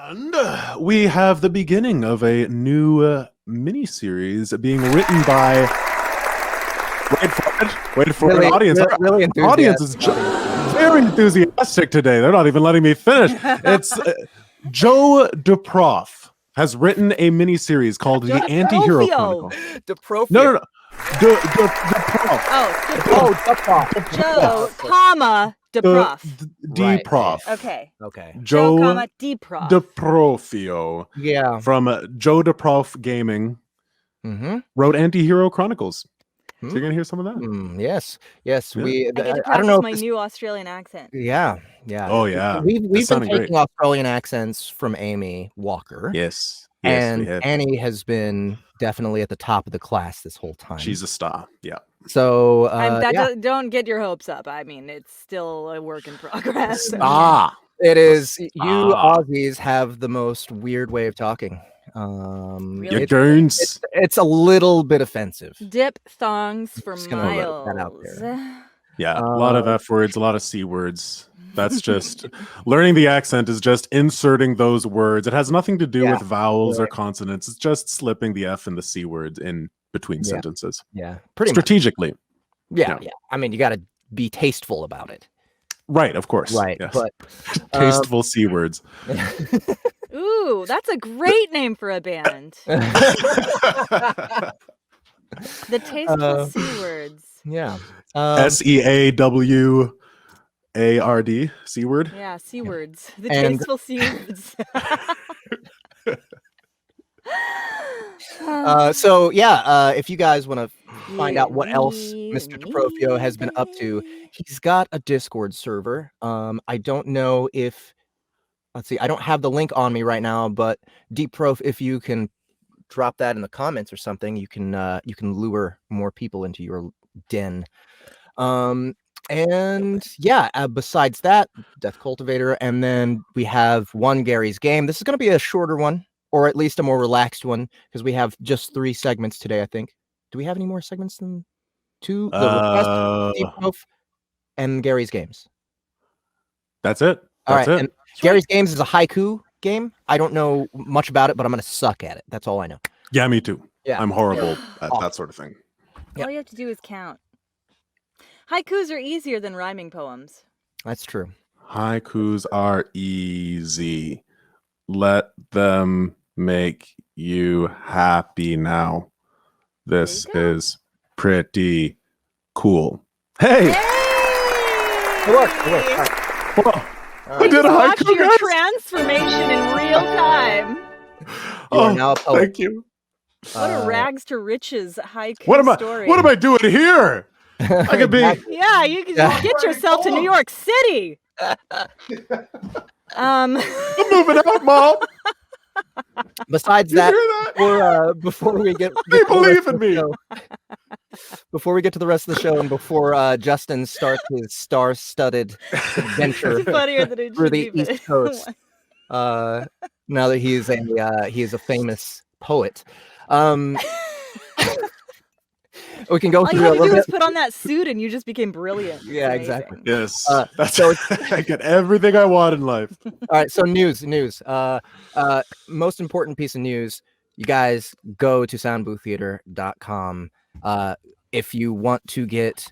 And we have the beginning of a new mini-series being written by... Wait for Really, an audience. really The audience is very enthusiastic today. They're not even letting me finish. It's Joe Deprof has written a mini-series called The AntiHero Chronicles. Deprof. No. Deprof. Deprof. Joe, comma, Deprof. Deprof. Okay. Joe, comma, Deprof. Deprofio. Yeah. From Joe Deprof Gaming. Wrote AntiHero Chronicles. So you're gonna hear some of that. Yes. Yeah. I get to I don't practice know my new Australian accent. Yeah. Oh yeah. We've been sounding taking great. Australian accents from Amy Walker. Yes, and we have. Annie has been definitely at the top of the class this whole time. She's a star. Yeah. So don't get your hopes up. I mean, it's still a work in progress. Star. It is. You Aussies have the most weird way of talking. Your goons. It's a little bit offensive. Diphthongs for miles. That out there. Yeah, a lot of F words, a lot of C words. That's just learning the accent is just inserting those words. It has nothing to do with vowels or consonants. It's just slipping the F and the C words in between sentences. Yeah, pretty strategically. Yeah. I mean, you got to be tasteful about it. Right, of course. Right, yes. but tasteful C words. Ooh, that's a great name for a band. The tasteful C words. Yeah. SEAWARD, C word. Yeah, C words. The tasteful C words. If you guys want to find out what else Mr. Deprofio has been up to, he's got a Discord server. I don't know if, let's see, I don't have the link on me right now, but Deprof, if you can drop that in the comments or something, you can lure more people into your den. Besides that, Death Cultivator, and then we have one Gary's Game. This is going to be a shorter one, or at least a more relaxed one, because we have just 3 segments today, I think. Do we have any more segments than 2? The request, Deprof, and Gary's Games. That's it. All right. And Gary's Games is a haiku game. I don't know much about it, but I'm going to suck at it. That's all I know. Yeah, me too. Yeah. I'm horrible at that sort of thing. All you have to do is count. Haikus are easier than rhyming poems. That's true. Haikus are easy. Let them make you happy now. This is pretty cool. Hey! Good work. I did a Watch haiku, your guys. transformation in real time. Thank you. What a rags to riches haiku story. What am I doing here? I could be. Yeah, you can get yourself to New York City. I'm moving out, Mom. Besides that, before we get they believe in me. Before we get to the rest of the show, and before Justin starts his star-studded adventure through the East Coast, now that he is a famous poet, we can go through all you a had to little do was bit. put on that suit and you just became brilliant. Yeah, exactly. Yes, I get everything I want in life. All right, so news. Most important piece of news: you guys go to soundbooththeater.com if you want to get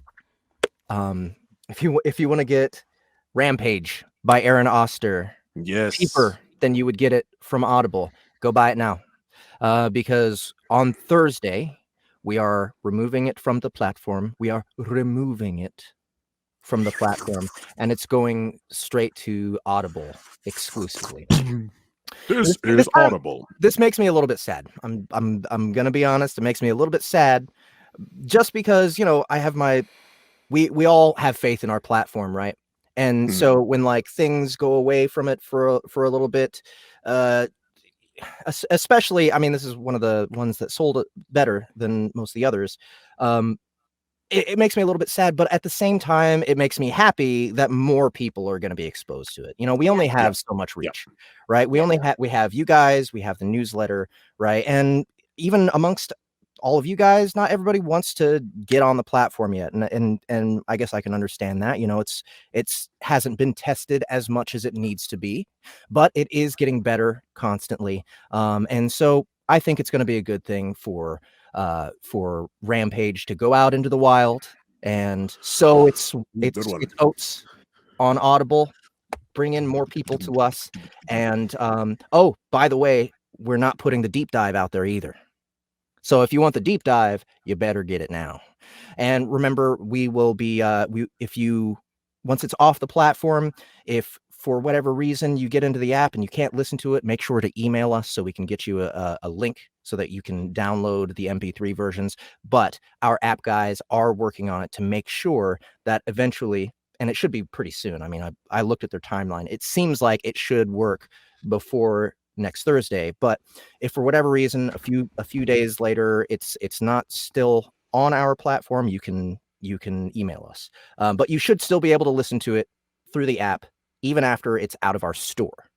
if you want to get Rampage by Aaron Oster. Yes, cheaper than you would get it from Audible. Go buy it now, because on Thursday we are removing it from the platform. And it's going straight to Audible exclusively. This is Audible. This makes me a little bit sad. I'm gonna be honest. It makes me a little bit sad, just because I have we all have faith in our platform, right? And so when things go away from it for a little bit, especially, I mean, this is one of the ones that sold it better than most of the others. It makes me a little bit sad, but at the same time, it makes me happy that more people are going to be exposed to it. We only have so much reach, right? We have you guys, we have the newsletter, right? And even amongst all of you guys, not everybody wants to get on the platform yet, and I guess I can understand that. It's hasn't been tested as much as it needs to be, but it is getting better constantly. And so I think it's going to be a good thing for Rampage to go out into the wild, and so it's oats on Audible, bring in more people to us, and oh, by the way, we're not putting the deep dive out there either. So if you want the deep dive, you better get it now. And remember, we will be once it's off the platform, if for whatever reason you get into the app and you can't listen to it, make sure to email us so we can get you a link so that you can download the MP3 versions. But our app guys are working on it to make sure that eventually, and it should be pretty soon. I mean, I looked at their timeline. It seems like it should work before next Thursday, but if for whatever reason a few days later it's not still on our platform, you can email us, but you should still be able to listen to it through the app even after it's out of our store.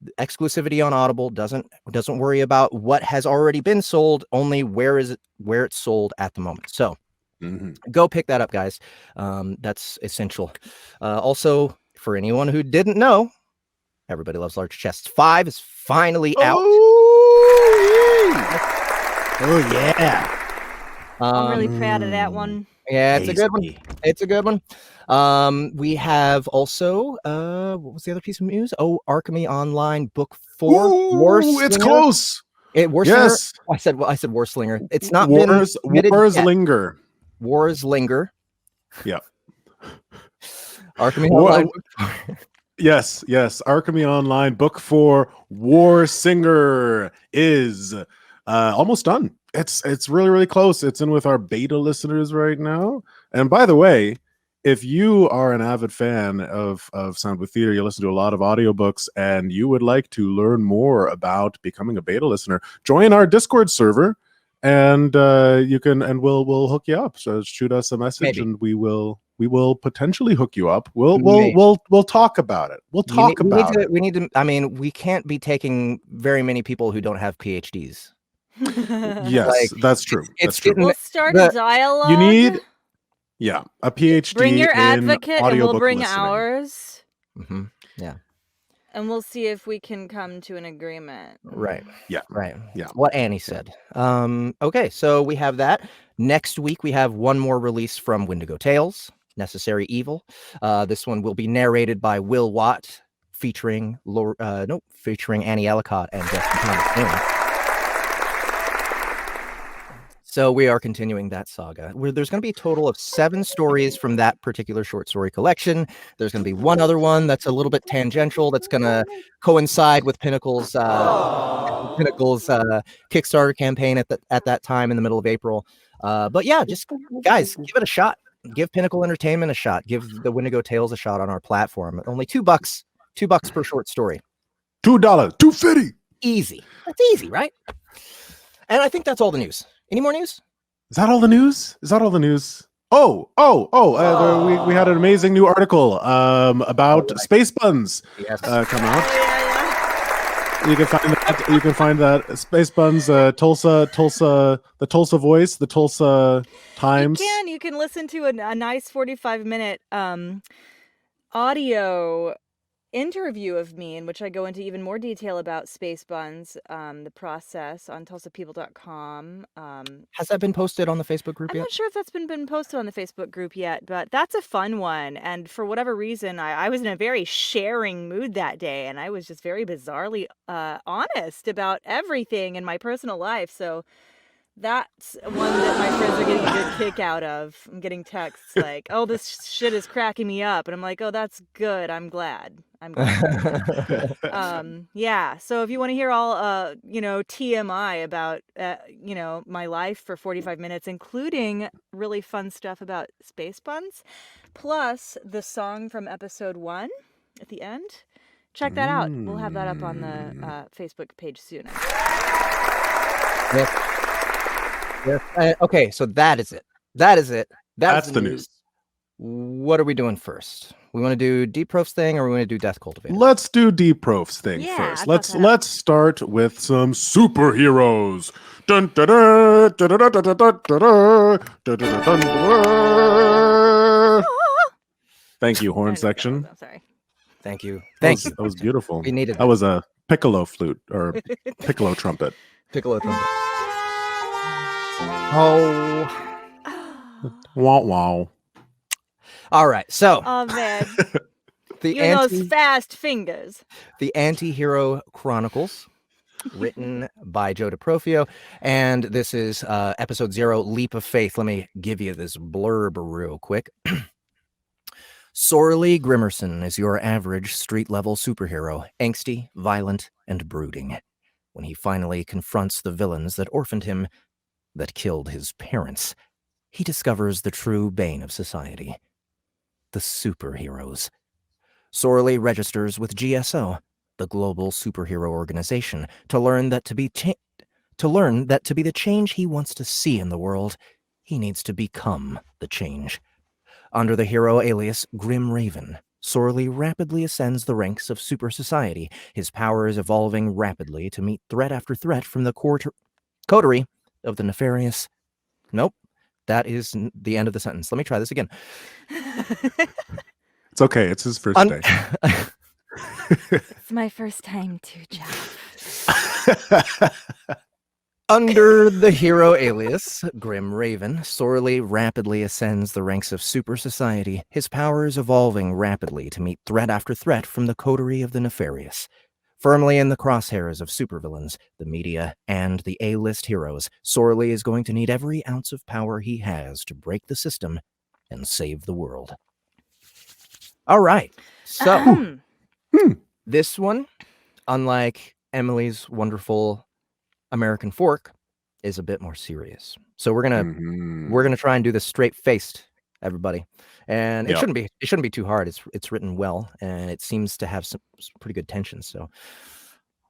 The exclusivity on Audible doesn't worry about what has already been sold, only where it's sold at the moment. So go pick that up, guys. That's essential. Also, for anyone who didn't know, Everybody Loves Large Chests 5 is finally out. Oh yeah. I'm really proud of that one. Yeah, it's a good one. It's a good one. We have also what was the other piece of news? Oh, Archemy Online Book 4. Ooh, it's close. Yes. I said Warslinger. It's not Wars linger. Wars linger. Yeah. Archemy Online. Yes. Archemy Online Book 4 War Singer is almost done. It's really, really close. It's in with our beta listeners right now. And by the way, if you are an avid fan of Soundbooth Theater, you listen to a lot of audiobooks, and you would like to learn more about becoming a beta listener, join our Discord server, and we'll hook you up. So shoot us a message, and we will potentially hook you up. We'll talk about it. We need to. I mean, we can't be taking very many people who don't have PhDs. Yes, that's true. That's true. We'll start a dialogue. You need a PhD. Bring your in advocate, and we'll bring listening. ours. Yeah. And we'll see if we can come to an agreement. Right. Yeah. Right. Yeah. What Annie said. Okay, so we have that. Next week we have one more release from Wendigo Tales, Necessary Evil. This one will be narrated by Will Watt, featuring Annie Ellicott and Justin Thomas. So we are continuing that saga. There's going to be a total of 7 stories from that particular short story collection. There's going to be one other one that's a little bit tangential that's going to coincide with Pinnacle's Kickstarter campaign at that time in the middle of April. But yeah, just guys, give it a shot. Give Pinnacle Entertainment a shot. Give the Wendigo Tales a shot on our platform. Only $2 per short story. $2, $2.50. Easy. That's easy, right? And I think that's all the news. Any more news? Is that all the news? We had an amazing new article about space buns come out. You can find that space buns, Tulsa, the Tulsa Voice, the Tulsa Times. You can listen to a nice 45-minute audio interview of me in which I go into even more detail about space buns, the process on tulsapeople.com. Has that been posted on the Facebook group yet? I'm not sure if that's been posted on the Facebook group yet, but that's a fun one. And for whatever reason, I was in a very sharing mood that day, and I was just very bizarrely honest about everything in my personal life. So that's one that my friends are getting a good kick out of. I'm getting texts like, "Oh, this shit is cracking me up," and I'm like, "Oh, that's good. I'm glad." Yeah. So if you want to hear all, TMI about, my life for 45 minutes, including really fun stuff about space buns, plus the song from episode 1 at the end, check that out. We'll have that up on the Facebook page soon. Yes. Okay, so that is it. That's the news. What are we doing first? We want to do Deprof's thing, or we want to do Death Cultivator? Let's do Deprof's thing first. Let's start with some superheroes. Dun, dun, dun, dun, dun, dun, dun, dun, dun, dun, dun, dun, dun. Thank you, horn section. I'm sorry. Thank you. That was beautiful. We needed that. Was a piccolo flute or piccolo trumpet. Piccolo trumpet. Oh. Wow, wow. All right. So. Oh man. Those fast fingers. The AntiHero Chronicles, written by Joe Deprof, and this is episode 0, Leap of Faith. Let me give you this blurb real quick. Sorely Grimmerson is your average street-level superhero, angsty, violent, and brooding. When he finally confronts the villains that orphaned him, that killed his parents, he discovers the true bane of society, the superheroes. Sorely registers with GSO, the global superhero organization, to learn that to be the change he wants to see in the world, he needs to become the change. Under the hero alias Grim Raven, Sorely rapidly ascends the ranks of super society, his powers evolving rapidly to meet threat after threat from the coterie of the nefarious. Nope, that is the end of the sentence. Let me try this again. It's okay. It's his first day. It's my first time too, Jeff. Under the hero alias, Grim Raven, Sorely rapidly ascends the ranks of super society, his powers evolving rapidly to meet threat after threat from the coterie of the nefarious. Firmly in the crosshairs of supervillains, the media, and the A-list heroes, Sorely is going to need every ounce of power he has to break the system and save the world. All right, so this one, unlike Emily's wonderful American Fork, is a bit more serious. So we're gonna try and do this straight-faced, everybody, and it shouldn't be too hard. It's written well, and it seems to have some pretty good tension. So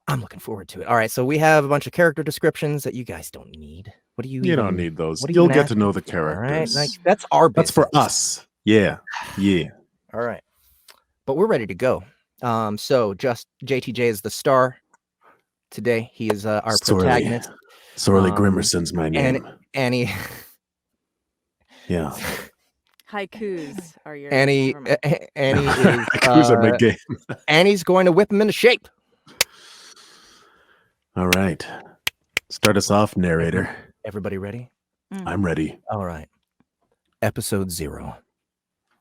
I'm looking forward to it. All right, so we have a bunch of character descriptions that you guys don't need. What do you? You don't need those. You'll get to know the characters. All right, that's our business. That's for us. Yeah. All right, but we're ready to go. So just JTJ is the star today. He is our protagonist. Sorely Grimmerson's my name. Annie. Yeah. Haikus are your Annie is Haikus are my game. Annie's going to whip him into shape. All right. Start us off, narrator. Everybody ready? I'm ready. All right. Episode 0.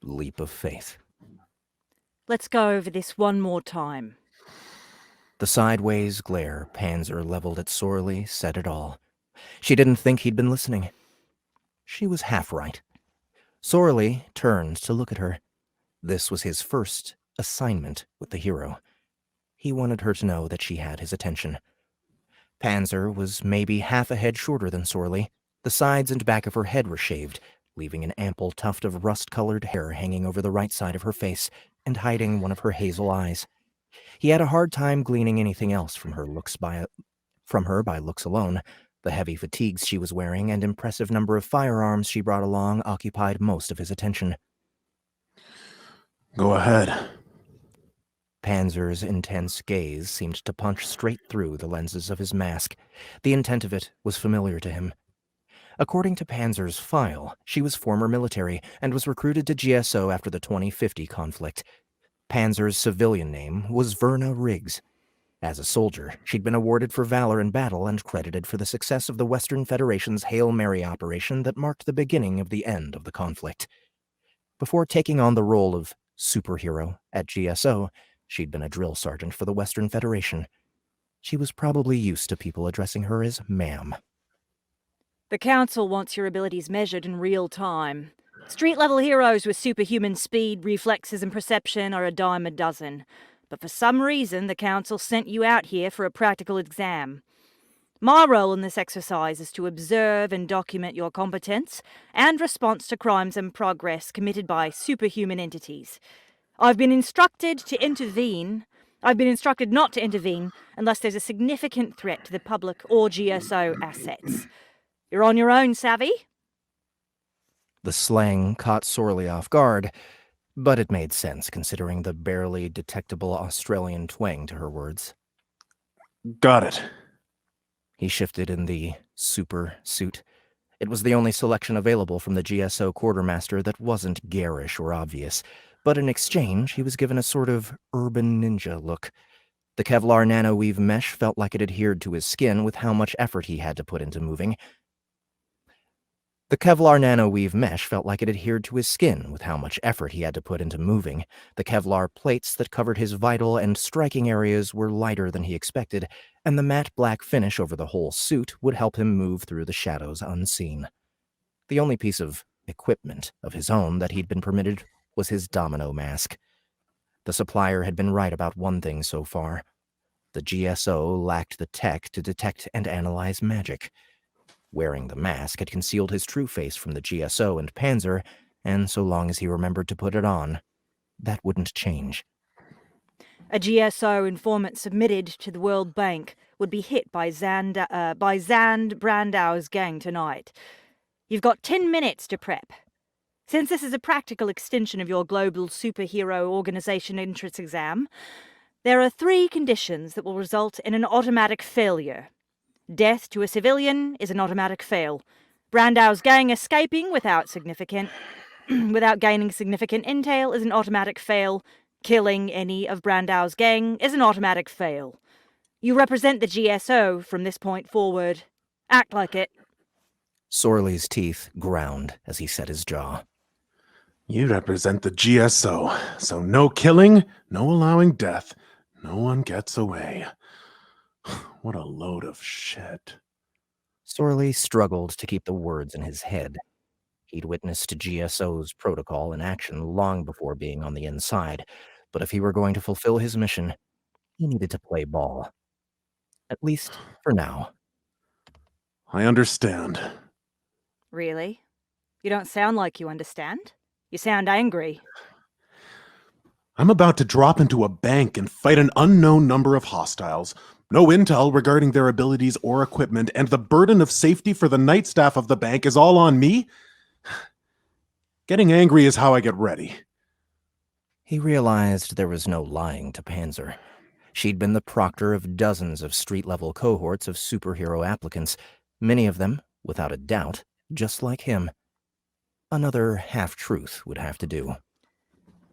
Leap of Faith. Let's go over this one more time. The sideways glare Panzer leveled at Sorely said it all. She didn't think he'd been listening. She was half right. Sorely turned to look at her. This was his first assignment with the hero. He wanted her to know that she had his attention. Panzer was maybe half a head shorter than Sorely. The sides and back of her head were shaved, leaving an ample tuft of rust-colored hair hanging over the right side of her face and hiding one of her hazel eyes. He had a hard time gleaning anything else from her by looks alone. The heavy fatigues she was wearing and impressive number of firearms she brought along occupied most of his attention. Go ahead. Panzer's intense gaze seemed to punch straight through the lenses of his mask. The intent of it was familiar to him. According to Panzer's file, she was former military and was recruited to GSO after the 2050 conflict. Panzer's civilian name was Verna Riggs. As a soldier, she'd been awarded for valor in battle and credited for the success of the Western Federation's Hail Mary operation that marked the beginning of the end of the conflict. Before taking on the role of superhero at GSO, she'd been a drill sergeant for the Western Federation. She was probably used to people addressing her as ma'am. The Council wants your abilities measured in real time. Street-level heroes with superhuman speed, reflexes, and perception are a dime a dozen. But for some reason, the Council sent you out here for a practical exam. My role in this exercise is to observe and document your competence and response to crimes and progress committed by superhuman entities. I've been instructed not to intervene unless there's a significant threat to the public or GSO assets. You're on your own, savvy? The slang caught Sorely off guard, but it made sense considering the barely detectable Australian twang to her words. Got it. He shifted in the super suit. It was the only selection available from the GSO quartermaster that wasn't garish or obvious, but in exchange, he was given a sort of urban ninja look. The Kevlar nanoweave mesh felt like it adhered to his skin with how much effort he had to put into moving. The Kevlar plates that covered his vital and striking areas were lighter than he expected, and the matte black finish over the whole suit would help him move through the shadows unseen. The only piece of equipment of his own that he'd been permitted was his domino mask. The supplier had been right about one thing so far. The GSO lacked the tech to detect and analyze magic. Wearing the mask had concealed his true face from the GSO and Panzer, and so long as he remembered to put it on, that wouldn't change. A GSO informant submitted to the World Bank would be hit by Zand Brandau's gang tonight. You've got 10 minutes to prep. Since this is a practical extension of your global superhero organization entrance exam, there are 3 conditions that will result in an automatic failure. Death to a civilian is an automatic fail. Brandau's gang escaping without gaining significant intel is an automatic fail. Killing any of Brandau's gang is an automatic fail. You represent the GSO from this point forward. Act like it. Sorley's teeth ground as he set his jaw. You represent the GSO, so no killing, no allowing death. No one gets away. What a load of shit. Sorley struggled to keep the words in his head. He'd witnessed GSO's protocol in action long before being on the inside, but if he were going to fulfill his mission, he needed to play ball. At least for now. I understand. Really? You don't sound like you understand. You sound angry. I'm about to drop into a bank and fight an unknown number of hostiles. No intel regarding their abilities or equipment, and the burden of safety for the night staff of the bank is all on me? Getting angry is how I get ready. He realized there was no lying to Panzer. She'd been the proctor of dozens of street-level cohorts of superhero applicants, many of them, without a doubt, just like him. Another half-truth would have to do.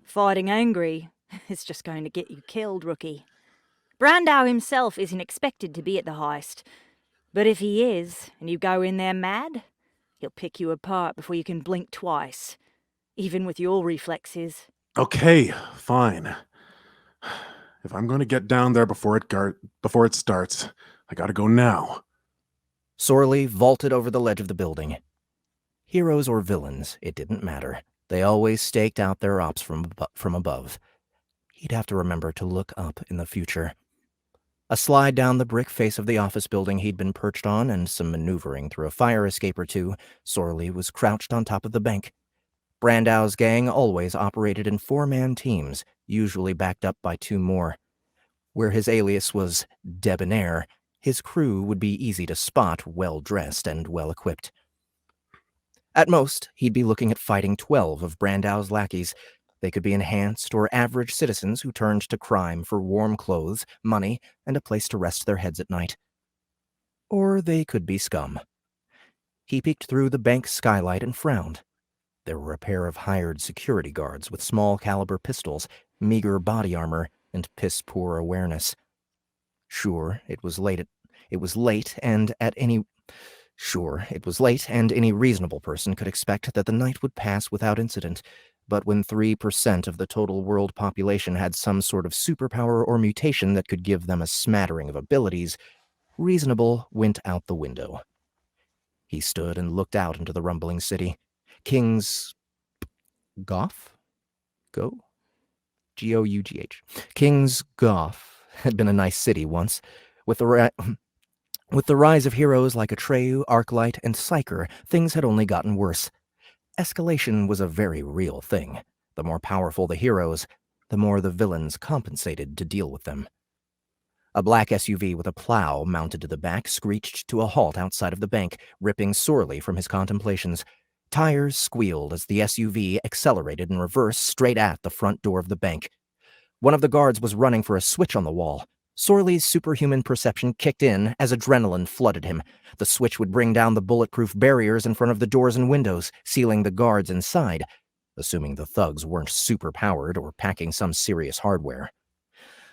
Fighting angry is just going to get you killed, rookie. Brandau himself isn't expected to be at the heist. But if he is, and you go in there mad, he'll pick you apart before you can blink twice. Even with your reflexes. Okay, fine. If I'm going to get down there before it starts, I gotta go now. Sorley vaulted over the ledge of the building. Heroes or villains, it didn't matter. They always staked out their ops from above. He'd have to remember to look up in the future. A slide down the brick face of the office building he'd been perched on and some maneuvering through a fire escape or two, Sorley was crouched on top of the bank. Brandau's gang always operated in 4-man teams, usually backed up by 2 more. Where his alias was Debonair, his crew would be easy to spot, well-dressed and well-equipped. At most, he'd be looking at fighting 12 of Brandau's lackeys. They could be enhanced or average citizens who turned to crime for warm clothes, money, and a place to rest their heads at night. Or they could be scum. He peeked through the bank skylight and frowned. There were a pair of hired security guards with small-caliber pistols, meager body armor, and piss-poor awareness. Sure, it was late, and any reasonable person could expect that the night would pass without incident. But when 3% of the total world population had some sort of superpower or mutation that could give them a smattering of abilities, reasonable went out the window. He stood and looked out into the rumbling city. King's Gough? G-O-U-G-H. King's Gough had been a nice city once. With the rise of heroes like Atreyu, Arclight, and Psyker, things had only gotten worse. Escalation was a very real thing. The more powerful the heroes, the more the villains compensated to deal with them. A black SUV with a plow mounted to the back screeched to a halt outside of the bank, ripping sorely from his contemplations. Tires squealed as the SUV accelerated in reverse straight at the front door of the bank. One of the guards was running for a switch on the wall. Sorley's superhuman perception kicked in as adrenaline flooded him. The switch would bring down the bulletproof barriers in front of the doors and windows, sealing the guards inside, assuming the thugs weren't superpowered or packing some serious hardware.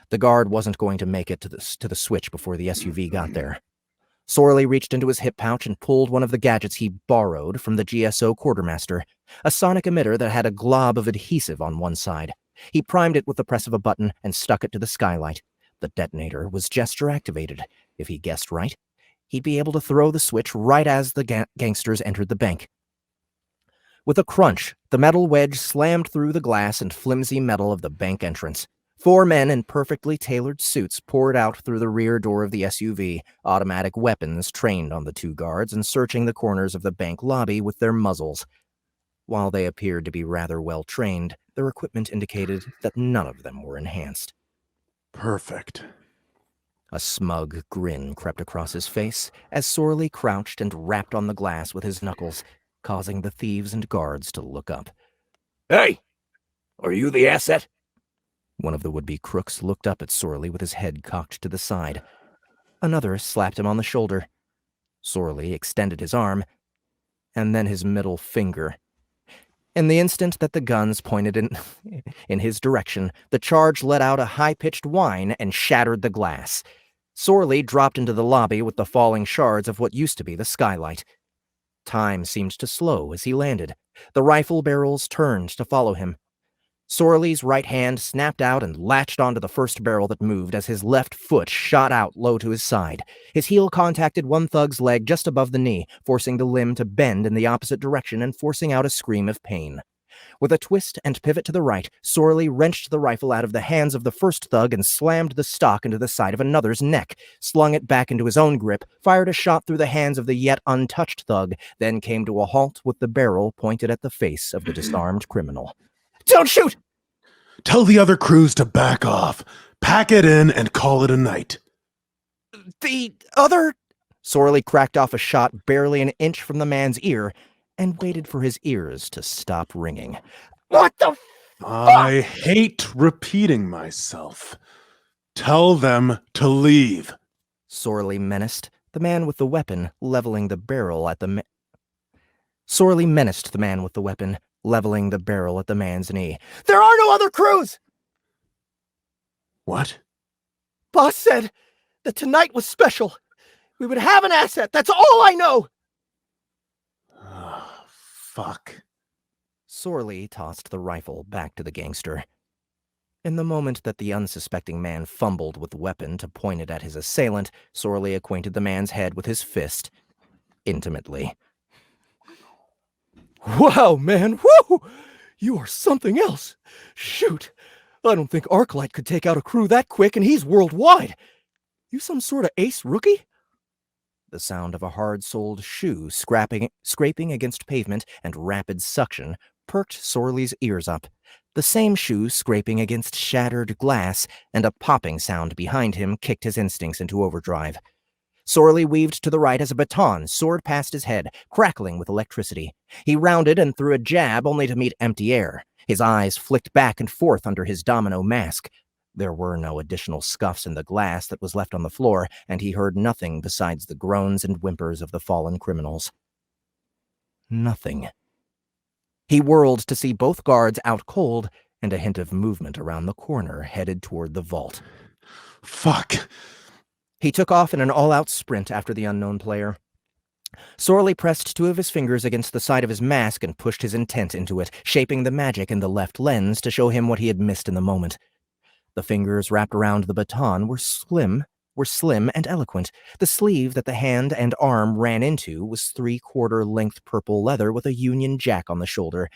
The guard wasn't going to make it to the switch before the SUV got there. Sorley reached into his hip pouch and pulled one of the gadgets he borrowed from the GSO quartermaster, a sonic emitter that had a glob of adhesive on one side. He primed it with the press of a button and stuck it to the skylight. The detonator was gesture activated. If he guessed right, he'd be able to throw the switch right as the gangsters entered the bank. With a crunch, the metal wedge slammed through the glass and flimsy metal of the bank entrance. 4 men in perfectly tailored suits poured out through the rear door of the SUV, automatic weapons trained on the 2 guards and searching the corners of the bank lobby with their muzzles. While they appeared to be rather well trained, their equipment indicated that none of them were enhanced. Perfect. A smug grin crept across his face as Sorley crouched and rapped on the glass with his knuckles, causing the thieves and guards to look up. Hey! Are you the asset? One of the would-be crooks looked up at Sorley with his head cocked to the side. Another slapped him on the shoulder. Sorley extended his arm, and then his middle finger. In the instant that the guns pointed in his direction, the charge let out a high-pitched whine and shattered the glass. Sorley dropped into the lobby with the falling shards of what used to be the skylight. Time seemed to slow as he landed. The rifle barrels turned to follow him. Sorley's right hand snapped out and latched onto the first barrel that moved as his left foot shot out low to his side. His heel contacted one thug's leg just above the knee, forcing the limb to bend in the opposite direction and forcing out a scream of pain. With a twist and pivot to the right, Sorley wrenched the rifle out of the hands of the first thug and slammed the stock into the side of another's neck, slung it back into his own grip, fired a shot through the hands of the yet untouched thug, then came to a halt with the barrel pointed at the face of the disarmed criminal. Don't shoot! Tell the other crews to back off. Pack it in and call it a night. The other... Sorley cracked off a shot barely an inch from the man's ear and waited for his ears to stop ringing. What the I hate repeating myself. Tell them to leave. Sorley menaced, the man with the weapon leveling the barrel at the Sorley menaced the man with the weapon, leveling the barrel at the man's knee. There are no other crews! What? Boss said that tonight was special. We would have an asset. That's all I know. Oh, fuck. Sorley tossed the rifle back to the gangster. In the moment that the unsuspecting man fumbled with the weapon to point it at his assailant, Sorley acquainted the man's head with his fist. Intimately. Wow, man. Woo! You are something else. Shoot. I don't think Arclight could take out a crew that quick, and he's worldwide. You some sort of ace rookie? The sound of a hard-soled shoe scraping against pavement and rapid suction perked Sorley's ears up. The same shoe scraping against shattered glass and a popping sound behind him kicked his instincts into overdrive. Sorley weaved to the right as a baton soared past his head, crackling with electricity. He rounded and threw a jab only to meet empty air. His eyes flicked back and forth under his domino mask. There were no additional scuffs in the glass that was left on the floor, and he heard nothing besides the groans and whimpers of the fallen criminals. Nothing. He whirled to see both guards out cold and a hint of movement around the corner headed toward the vault. Fuck. He took off in an all-out sprint after the unknown player. Sorley pressed 2 of his fingers against the side of his mask and pushed his intent into it, shaping the magic in the left lens to show him what he had missed in the moment. The fingers wrapped around the baton were slim and eloquent. The sleeve that the hand and arm ran into was 3/4 length purple leather with a Union Jack on the shoulder,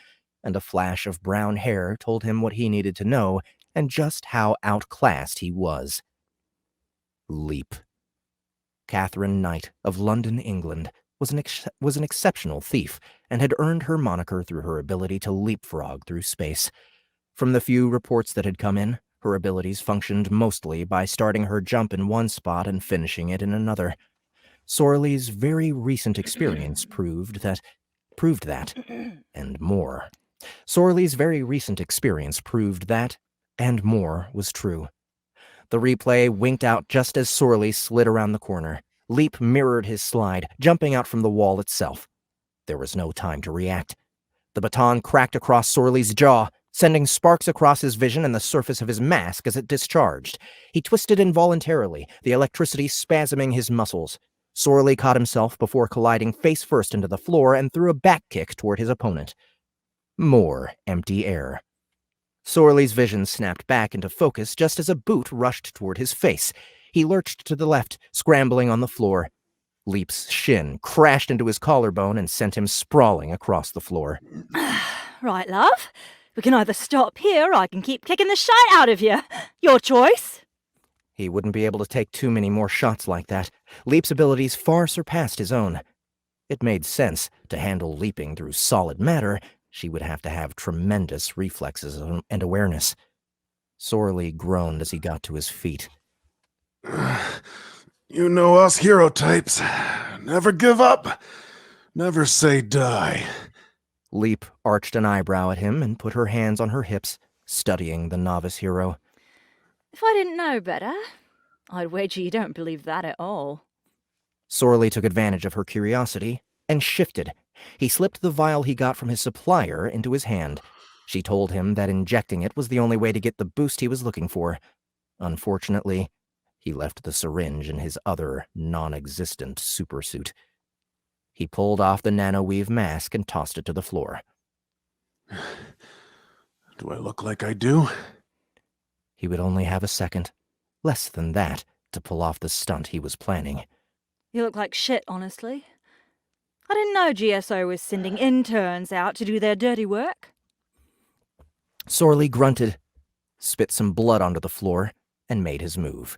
and a flash of brown hair told him what he needed to know and just how outclassed he was. Leap. Catherine Knight of London, England, was an exceptional thief and had earned her moniker through her ability to leapfrog through space. From the few reports that had come in, her abilities functioned mostly by starting her jump in one spot and finishing it in another. Sorley's very recent experience proved that, and more. Sorley's very recent experience proved that, and more, was true. The replay winked out just as Sorley slid around the corner. Leap mirrored his slide, jumping out from the wall itself. There was no time to react. The baton cracked across Sorley's jaw, sending sparks across his vision and the surface of his mask as it discharged. He twisted involuntarily, the electricity spasming his muscles. Sorley caught himself before colliding face first into the floor and threw a back kick toward his opponent. More empty air. Sorley's vision snapped back into focus just as a boot rushed toward his face. He lurched to the left, scrambling on the floor. Leap's shin crashed into his collarbone and sent him sprawling across the floor. Right, love. We can either stop here or I can keep kicking the shite out of you. Your choice. He wouldn't be able to take too many more shots like that. Leap's abilities far surpassed his own. It made sense. To handle leaping through solid matter, she would have to have tremendous reflexes and awareness. Sorley groaned as he got to his feet. You know us hero types. Never give up. Never say die. Leap arched an eyebrow at him and put her hands on her hips, studying the novice hero. If I didn't know better, I'd wager you don't believe that at all. Sorley took advantage of her curiosity and shifted. He slipped the vial he got from his supplier into his hand. She told him that injecting it was the only way to get the boost he was looking for. Unfortunately, he left the syringe in his other, non-existent supersuit. He pulled off the nanoweave mask and tossed it to the floor. Do I look like I do? He would only have a second, less than that, to pull off the stunt he was planning. You look like shit, honestly. I didn't know GSO was sending interns out to do their dirty work. Sorley grunted, spit some blood onto the floor, and made his move.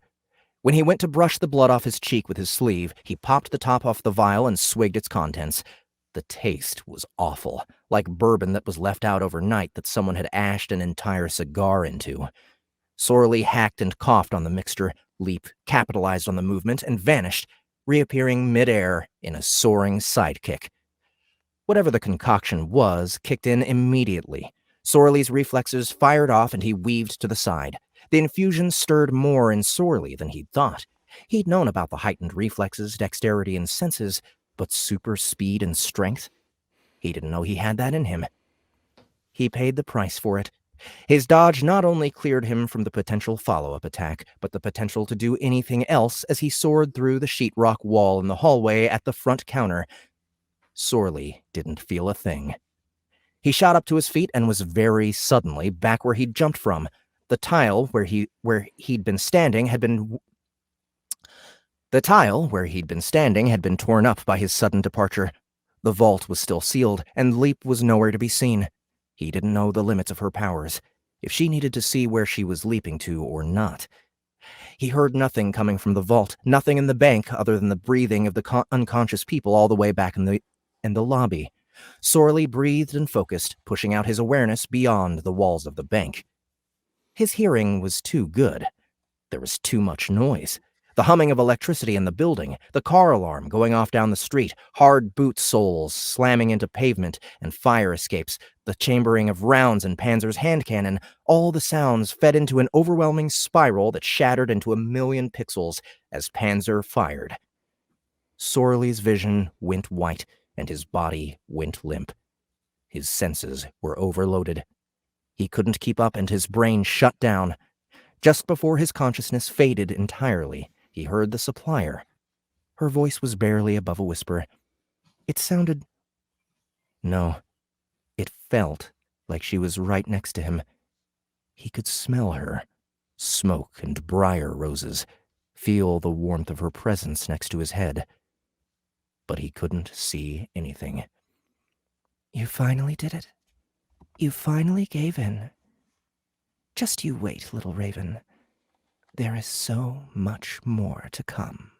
When he went to brush the blood off his cheek with his sleeve, he popped the top off the vial and swigged its contents. The taste was awful, like bourbon that was left out overnight that someone had ashed an entire cigar into. Sorley hacked and coughed on the mixture. Leap capitalized on the movement and vanished, reappearing midair in a soaring sidekick. Whatever the concoction was kicked in immediately. Sorley's reflexes fired off and he weaved to the side. The infusion stirred more in Sorley than he'd thought. He'd known about the heightened reflexes, dexterity, and senses, but super speed and strength? He didn't know he had that in him. He paid the price for it. His dodge not only cleared him from the potential follow-up attack, but the potential to do anything else as he soared through the sheetrock wall in the hallway at the front counter. Sorley didn't feel a thing. He shot up to his feet and was very suddenly back where he'd jumped from. The tile where he'd been standing had been torn up by his sudden departure. The vault was still sealed, and Leap was nowhere to be seen. He didn't know the limits of her powers, if she needed to see where she was leaping to or not. He heard nothing coming from the vault, nothing in the bank other than the breathing of the unconscious people all the way back in the lobby. Sorley breathed and focused, pushing out his awareness beyond the walls of the bank. His hearing was too good. There was too much noise. The humming of electricity in the building, the car alarm going off down the street, hard boot soles slamming into pavement and fire escapes, the chambering of rounds in Panzer's hand cannon, all the sounds fed into an overwhelming spiral that shattered into 1,000,000 pixels as Panzer fired. Sorley's vision went white and his body went limp. His senses were overloaded. He couldn't keep up and his brain shut down. Just before his consciousness faded entirely, he heard the supplier. Her voice was barely above a whisper. It sounded... No, it felt like she was right next to him. He could smell her, smoke and briar roses, feel the warmth of her presence next to his head. But he couldn't see anything. You finally did it. You finally gave in. Just you wait, little raven. There is so much more to come.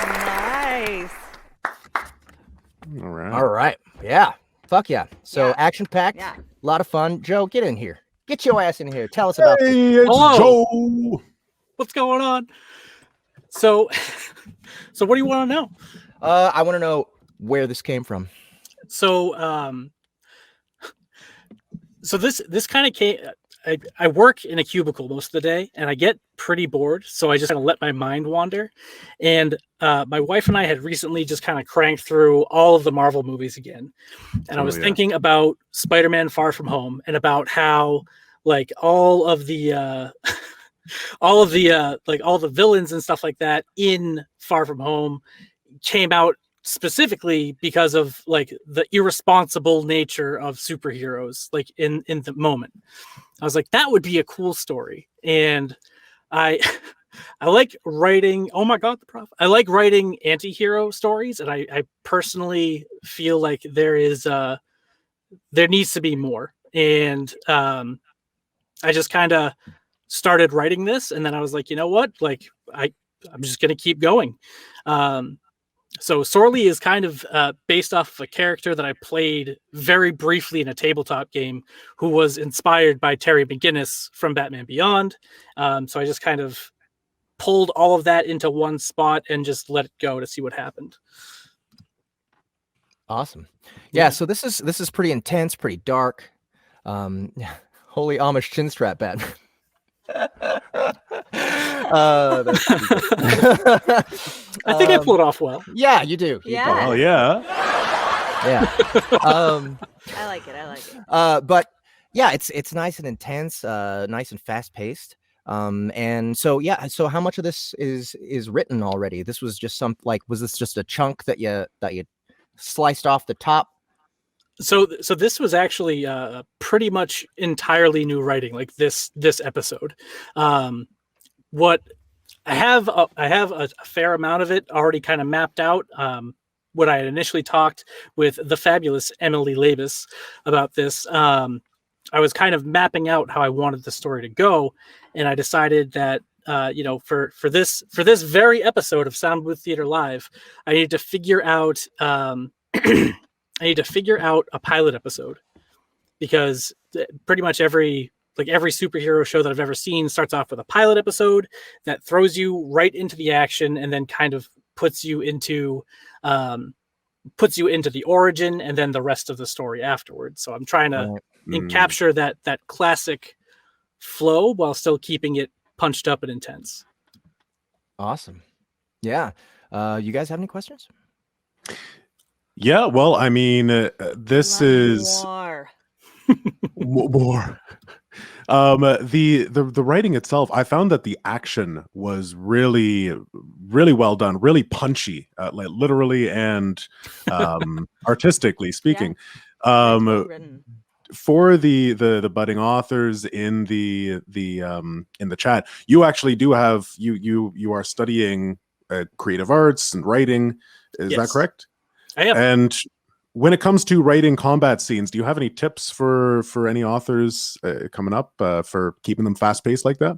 Nice. All right. All right. Yeah. Fuck yeah. So Yeah. action-packed. Yeah. A lot of fun. Joe, get in here. Get your ass in here. Tell us about this. Hey, it's Hello. Joe. What's going on? So what do you want to know? I want to know where this came from. So So this kind of came. I work in a cubicle most of the day, and I get pretty bored, so I just kind of let my mind wander. And my wife and I had recently just kind of cranked through all of the Marvel movies again, and I was thinking about Spider-Man: Far From Home, and about how like all of the all the villains and stuff like that in Far From Home came out specifically because of like the irresponsible nature of superheroes, like in the moment. I was like, that would be a cool story. And I I like writing, oh my god, the prof. I like writing anti-hero stories, and I personally feel like there needs to be more. And I just kind of started writing this, and then I was like, you know what? Like I'm just gonna keep going. So Sorley is kind of based off of a character that I played very briefly in a tabletop game, who was inspired by Terry McGinnis from Batman Beyond. So I just kind of pulled all of that into one spot and just let it go to see what happened. Awesome. Yeah. So this is pretty intense, pretty dark. Holy Amish chin strap, Batman. That's I think I pulled it off well. Yeah, you do. Yeah. Oh yeah. Yeah. I like it. But yeah, it's nice and intense, nice and fast paced. And so yeah, so how much of this is written already? This was just was this just a chunk that you sliced off the top? So this was actually pretty much entirely new writing, like this episode. What I have a fair amount of it already kind of mapped out. When I had initially talked with the fabulous Emily Labus about this, I was kind of mapping out how I wanted the story to go, and I decided that for this very episode of Soundbooth Theater Live, I needed to figure out a pilot episode, because pretty much every superhero show that I've ever seen starts off with a pilot episode that throws you right into the action and then kind of puts you into the origin and then the rest of the story afterwards. So I'm trying to capture that classic flow while still keeping it punched up and intense. Awesome. Yeah. You guys have any questions? Yeah, well, I mean, this is more. more. The writing itself, I found that the action was really, really well done, really punchy, like literally and artistically speaking. For the budding authors in the chat, you actually do have you are studying creative arts and writing. Is that correct? I am. And when it comes to writing combat scenes, do you have any tips for any authors coming up for keeping them fast paced like that?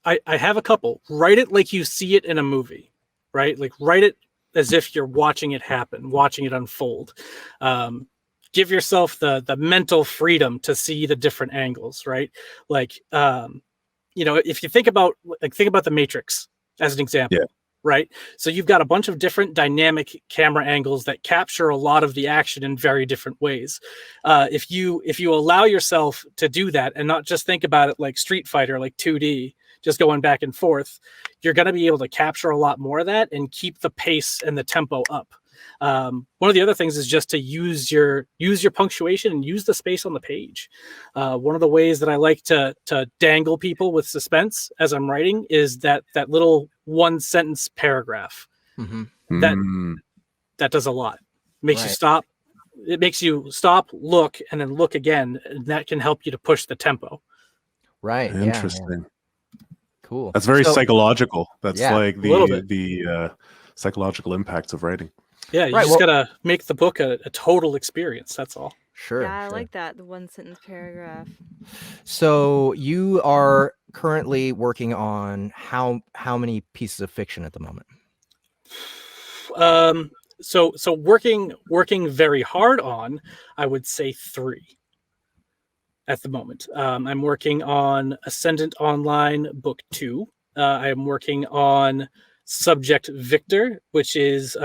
I have a couple. Write it like you see it in a movie, right? Like write it as if you're watching it happen, watching it unfold. Give yourself the mental freedom to see the different angles, right? Like, if you think about the Matrix as an example. Yeah. Right. So you've got a bunch of different dynamic camera angles that capture a lot of the action in very different ways. If you allow yourself to do that and not just think about it like Street Fighter, like 2D, just going back and forth, you're going to be able to capture a lot more of that and keep the pace and the tempo up. One of the other things is just to use your punctuation and use the space on the page. One of the ways that I like to dangle people with suspense as I'm writing is that little one sentence paragraph. Mm-hmm. That does a lot. Makes you stop. It makes you stop, look, and then look again. And that can help you to push the tempo. Right. Interesting. Yeah. Cool. That's very psychological. That's like the psychological impacts of writing. Yeah, you just gotta make the book a total experience. That's all. Sure. Yeah, I like that, the one sentence paragraph. So you are currently working on how many pieces of fiction at the moment? So working very hard on, I would say 3 at the moment. I'm working on Ascendant Online Book 2. I am working on Subject Victor, which is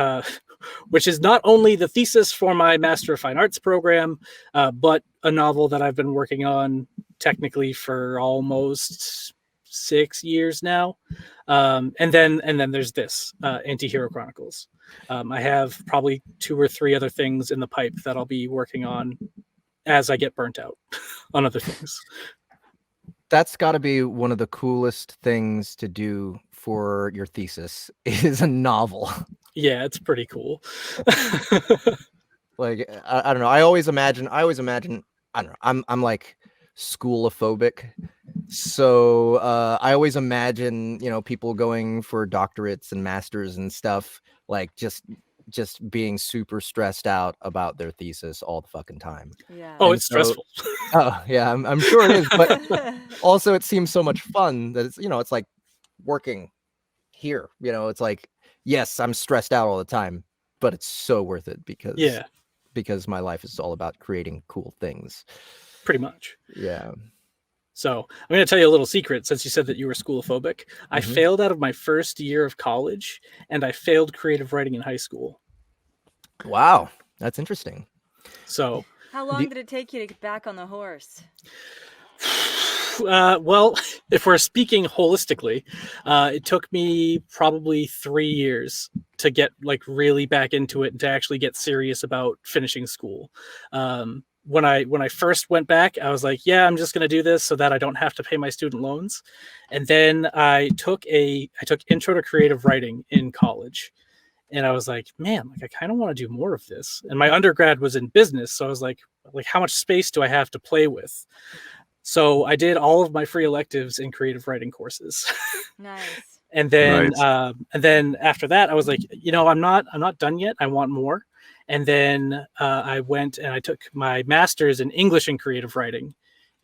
which is not only the thesis for my Master of Fine Arts program, but a novel that I've been working on technically for almost 6 years now. And then there's this AntiHero Chronicles. I have probably 2 or 3 other things in the pipe that I'll be working on as I get burnt out on other things. That's got to be one of the coolest things to do for your thesis is a novel. Yeah, it's pretty cool. Like I don't know. I always imagine. I don't know. I'm like schoolophobic, so I always imagine people going for doctorates and masters and stuff, like just being super stressed out about their thesis all the fucking time. Yeah. Oh, And it's so- stressful. Oh yeah, I'm sure it is, but also it seems so much fun that it's like working here. It's like, yes, I'm stressed out all the time, but it's so worth it because my life is all about creating cool things. Pretty much. Yeah. So I'm going to tell you a little secret, since you said that you were schoolophobic. I Mhm. failed out of my first year of college, and I failed creative writing in high school. Wow, that's interesting. So, How long did it take you to get back on the horse? well, if we're speaking holistically, it took me probably 3 years to get like really back into it and to actually get serious about finishing school. When I first went back, I was like, yeah, I'm just going to do this so that I don't have to pay my student loans. And then I took Intro to Creative Writing in college. And I was like, man, like I kind of want to do more of this. And my undergrad was in business, so I was like how much space do I have to play with? So I did all of my free electives in creative writing courses. Nice. And then Nice. and then after that, I was like, I'm not done yet. I want more. And then I went and I took my master's in English and creative writing.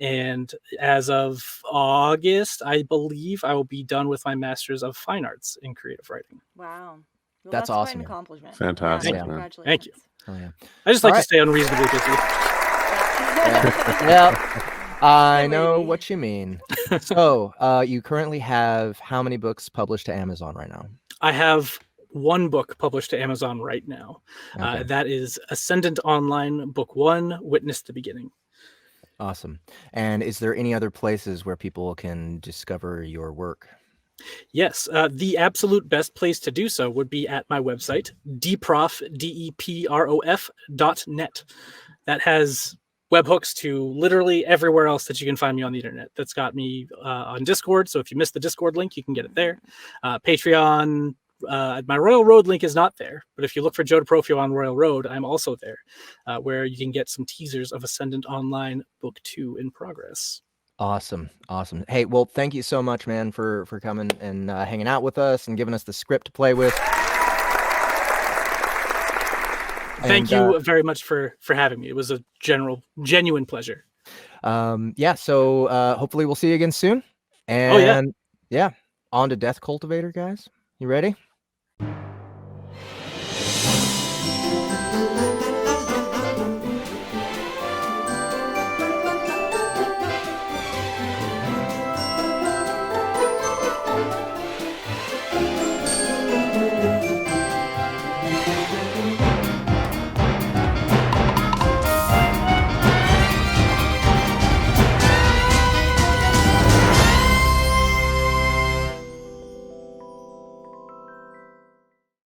And as of August, I believe I will be done with my master's of fine arts in creative writing. Wow. Well, That's quite awesome. an accomplishment. Fantastic, Yeah, man. congratulations. Thank you. Oh yeah. I just like All to right. stay unreasonably busy. Yeah. I Good know lady. what you mean. So, you currently have how many books published to Amazon right now? I have 1 book published to Amazon right now. Okay. That is Ascendant Online, Book 1, Witness the Beginning. Awesome. And is there any other places where people can discover your work? Yes, the absolute best place to do so would be at my website, Deprof, DEPROF.net. That has webhooks to literally everywhere else that you can find me on the internet. That's got me on Discord, so if you missed the Discord link, you can get it there. Patreon, my Royal Road link is not there, but if you look for Joe Deprofio on Royal Road, I'm also there, where you can get some teasers of Ascendant Online Book 2 in progress. Awesome. Hey, well, thank you so much, man, for coming and hanging out with us and giving us the script to play with. Thank you very much for having me. It was a genuine pleasure. Yeah, so hopefully we'll see you again soon. And Oh, yeah. yeah, on to Death Cultivator, guys. You ready?